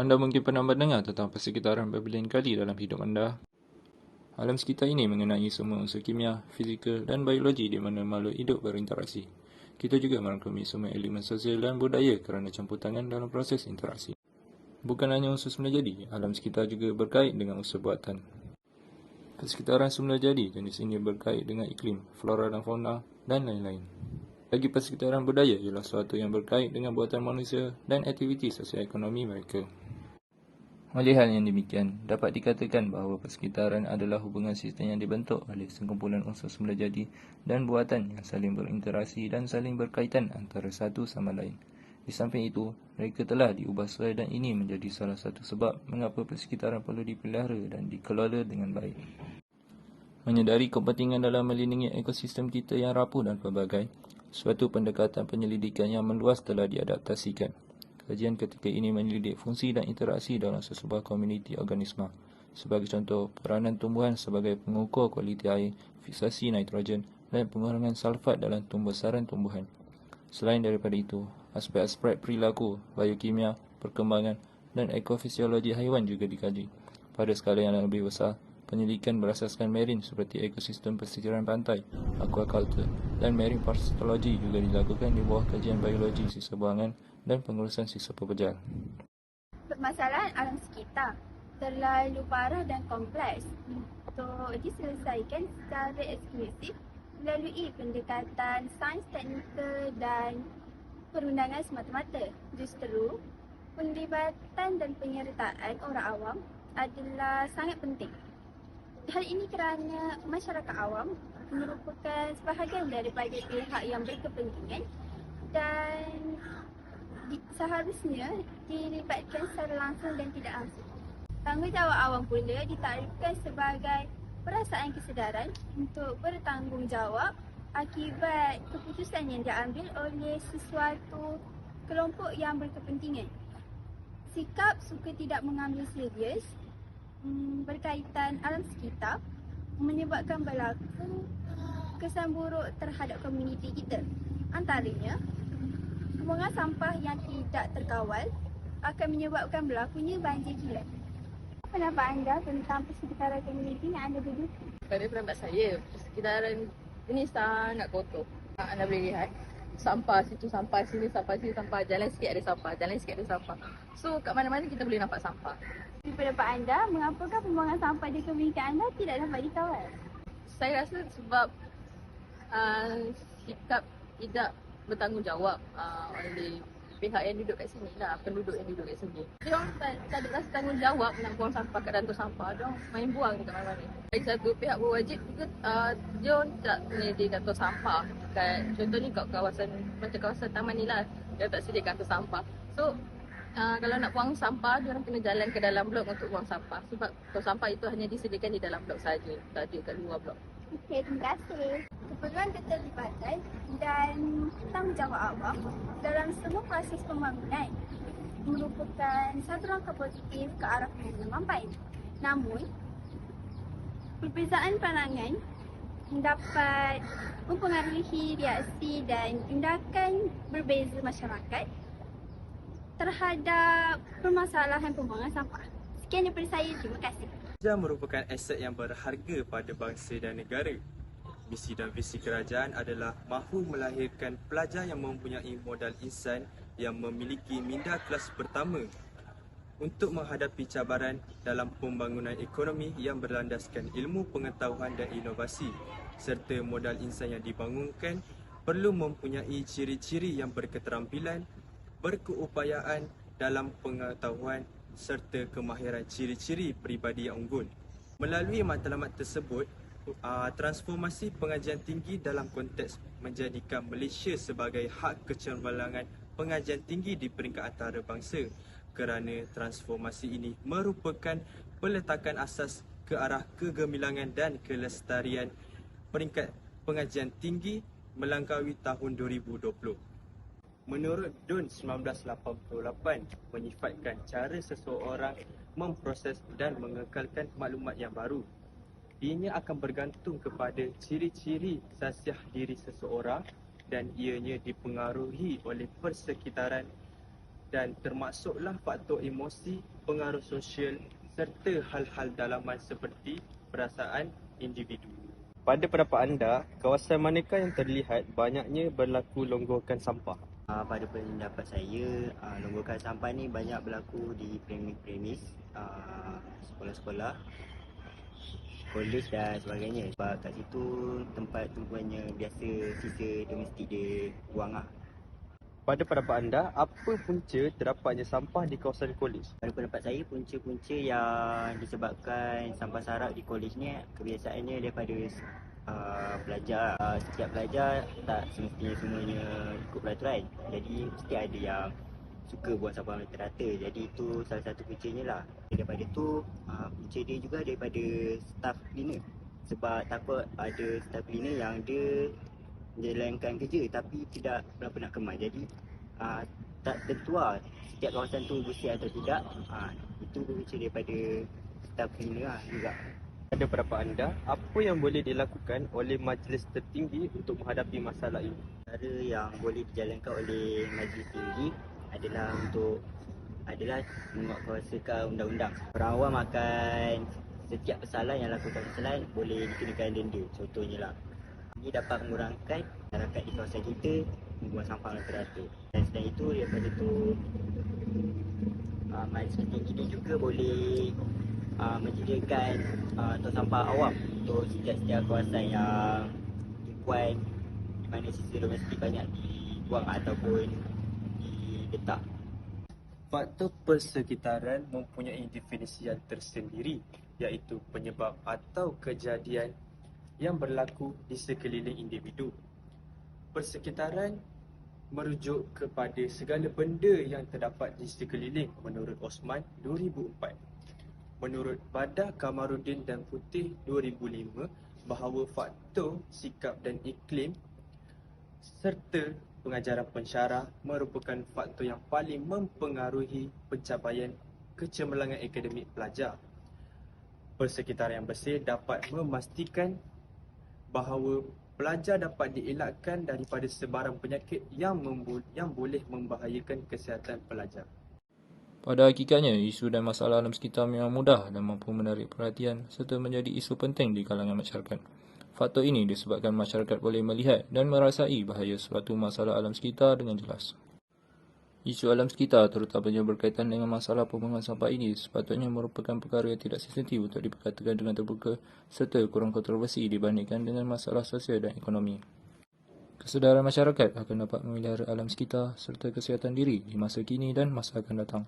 Anda mungkin pernah mendengar tentang persekitaran berbilion kali dalam hidup anda. Alam sekitar ini mengenai semua unsur kimia, fizikal dan biologi di mana makhluk hidup berinteraksi. Kita juga merangkumi semua elemen sosial dan budaya kerana campur tangan dalam proses interaksi. Bukan hanya unsur semula jadi, alam sekitar juga berkait dengan unsur buatan. Persekitaran semula jadi jenis ini berkait dengan iklim, flora dan fauna dan lain-lain. Bagi persekitaran budaya ialah sesuatu yang berkait dengan buatan manusia dan aktiviti sosial ekonomi mereka. Oleh hal yang demikian, dapat dikatakan bahawa persekitaran adalah hubungan sistem yang dibentuk oleh sekumpulan unsur semula jadi dan buatan yang saling berinteraksi dan saling berkaitan antara satu sama lain. Di samping itu, mereka telah diubah suai dan ini menjadi salah satu sebab mengapa persekitaran perlu dipelihara dan dikelola dengan baik. Menyedari kepentingan dalam melindungi ekosistem kita yang rapuh dan pelbagai, suatu pendekatan penyelidikan yang meluas telah diadaptasikan. Kajian ketika ini menyelidik fungsi dan interaksi dalam sesebuah komuniti organisma. Sebagai contoh, peranan tumbuhan sebagai pengukur kualiti air, fiksasi nitrogen dan pengurangan sulfat dalam pembesaran tumbuhan. Selain daripada itu, aspek-aspek perilaku, biokimia, perkembangan dan ekofisiologi haiwan juga dikaji. Pada skala yang lebih besar, penyelidikan berasaskan marine seperti ekosistem pesisir pantai, aquaculture dan marine parasitologi juga dilakukan di bawah kajian biologi sisa buangan dan pengurusan sisa pepejal. Permasalahan alam sekitar terlalu parah dan kompleks untuk diselesaikan secara eksklusif melalui pendekatan sains teknikal dan perundangan semata-mata. Justru, penglibatan dan penyertaan orang awam adalah sangat penting. Hal ini kerana masyarakat awam merupakan sebahagian daripada pihak yang berkepentingan dan seharusnya dilibatkan secara langsung dan tidak langsung. Tanggungjawab awam pula ditarifkan sebagai perasaan kesedaran untuk bertanggungjawab akibat keputusan yang diambil oleh sesuatu kelompok yang berkepentingan. Sikap suka tidak mengambil serius berkaitan alam sekitar menyebabkan berlaku kesan buruk terhadap komuniti kita. Antaranya, pembuangan sampah yang tidak terkawal akan menyebabkan berlakunya banjir kilat. Apa pendapat anda tentang persekitaran komuniti yang anda duduki? Pada pendapat saya, persekitaran ini sangat kotor. Anda boleh lihat sampah situ, sampah sini, sampah sini, sampah. Jalan sikit ada sampah, jalan sikit ada sampah. So kat mana-mana kita boleh nampak sampah. Di pendapat anda, mengapakah pembuangan sampah di komuniti anda tidak dapat dikawal? Saya rasa sebab sikap tidak bertanggungjawab oleh pihak yang duduk kat sini lah, penduduk yang duduk kat sini. Dia orang tak ada rasa tanggungjawab nak buang sampah kat dalam sampah. Dia orang main buang dekat mana-mana. Dari satu pihak berwajib juga, dia orang tak menyediakan tong sampah. Contohnya kat kawasan, macam kawasan taman ni lah, dia tak sediakan tong sampah. So, kalau nak buang sampah, dia orang kena jalan ke dalam blok untuk buang sampah. Sebab tong sampah itu hanya disediakan di dalam blok saja, tak ada kat luar blok. Okey, terima kasih. Keperluan keterlibatan dan tanggungjawab awam dalam semua proses pembangunan merupakan satu langkah positif ke arah pembangunan. Namun, perbezaan pandangan dapat mempengaruhi reaksi dan tindakan berbeza masyarakat terhadap permasalahan pembuangan sampah. Sekian daripada saya, terima kasih. Pelajar merupakan aset yang berharga pada bangsa dan negara. Misi dan visi kerajaan adalah mahu melahirkan pelajar yang mempunyai modal insan yang memiliki minda kelas pertama untuk menghadapi cabaran dalam pembangunan ekonomi yang berlandaskan ilmu pengetahuan dan inovasi, serta modal insan yang dibangunkan perlu mempunyai ciri-ciri yang berketerampilan, berkeupayaan dalam pengetahuan serta kemahiran ciri-ciri peribadi yang unggul. Melalui matlamat tersebut, transformasi pengajian tinggi dalam konteks menjadikan Malaysia sebagai hak kecemerlangan pengajian tinggi di peringkat antarabangsa, kerana transformasi ini merupakan peletakan asas ke arah kegemilangan dan kelestarian peringkat pengajian tinggi melangkaui tahun 2020. Menurut DUN 1988 menyifatkan cara seseorang memproses dan mengekalkan maklumat yang baru. Ianya akan bergantung kepada ciri-ciri sasiah diri seseorang dan ianya dipengaruhi oleh persekitaran dan termasuklah faktor emosi, pengaruh sosial serta hal-hal dalaman seperti perasaan individu. Pada pendapat anda, kawasan manakah yang terlihat banyaknya berlaku longgokan sampah? Pada pendapat saya, longgokan sampah ni banyak berlaku di premis-premis, sekolah-sekolah, kolej dan sebagainya. Sebab kat situ tempat tumpuannya biasa sisa domestik dia buang lah. Pada pendapat anda, apa punca terdapatnya sampah di kawasan kolej? Pada pendapat saya, punca-punca yang disebabkan sampah sarap di kolej ni kebiasaannya daripada pelajar. Setiap pelajar tak semestinya semuanya ikut peraturan. Jadi mesti ada yang suka buang sampah merata-rata. Jadi itu salah satu puncanya lah. Daripada tu, punca dia juga daripada staff cleaner. Sebab takut ada staff cleaner yang dia menjalankan kerja tapi tidak berapa nak kemas. Jadi tak tentu lah setiap kawasan tu bersih atau tidak. Itu punca daripada staff cleaner lah juga. Pada pendapat anda, apa yang boleh dilakukan oleh majlis tertinggi untuk menghadapi masalah ini? Cara yang boleh dijalankan oleh majlis tinggi adalah menguatkuasakan undang-undang. Orang awam akan setiap kesalahan yang lakukan kesalahan boleh dikenakan denda. Contohnya lah, ini dapat mengurangkan masyarakat di kawasan kita membuang sampah merata-rata. Dan selain itu, daripada tu majlis tinggi ini juga boleh menyediakan tong sampah awam untuk setiap kawasan yang tumpuan di mana sisa domestik banyak dibuang ataupun diletak. Faktor persekitaran mempunyai definisi yang tersendiri, iaitu penyebab atau kejadian yang berlaku di sekeliling individu. Persekitaran merujuk kepada segala benda yang terdapat di sekeliling menurut Osman 2004. Menurut Badah Kamarudin dan Putih 2005, bahawa faktor sikap dan iklim serta pengajaran pensyarah merupakan faktor yang paling mempengaruhi pencapaian kecemerlangan akademik pelajar. Persekitaran yang bersih dapat memastikan bahawa pelajar dapat dielakkan daripada sebarang penyakit yang boleh membahayakan kesihatan pelajar. Pada hakikatnya, isu dan masalah alam sekitar memang mudah dan mampu menarik perhatian serta menjadi isu penting di kalangan masyarakat. Faktor ini disebabkan masyarakat boleh melihat dan merasai bahaya suatu masalah alam sekitar dengan jelas. Isu alam sekitar, terutamanya berkaitan dengan masalah pembuangan sampah ini, sepatutnya merupakan perkara yang tidak sensitif untuk diperkatakan dengan terbuka serta kurang kontroversi dibandingkan dengan masalah sosial dan ekonomi. Kesedaran masyarakat akan dapat memelihara alam sekitar serta kesihatan diri di masa kini dan masa akan datang.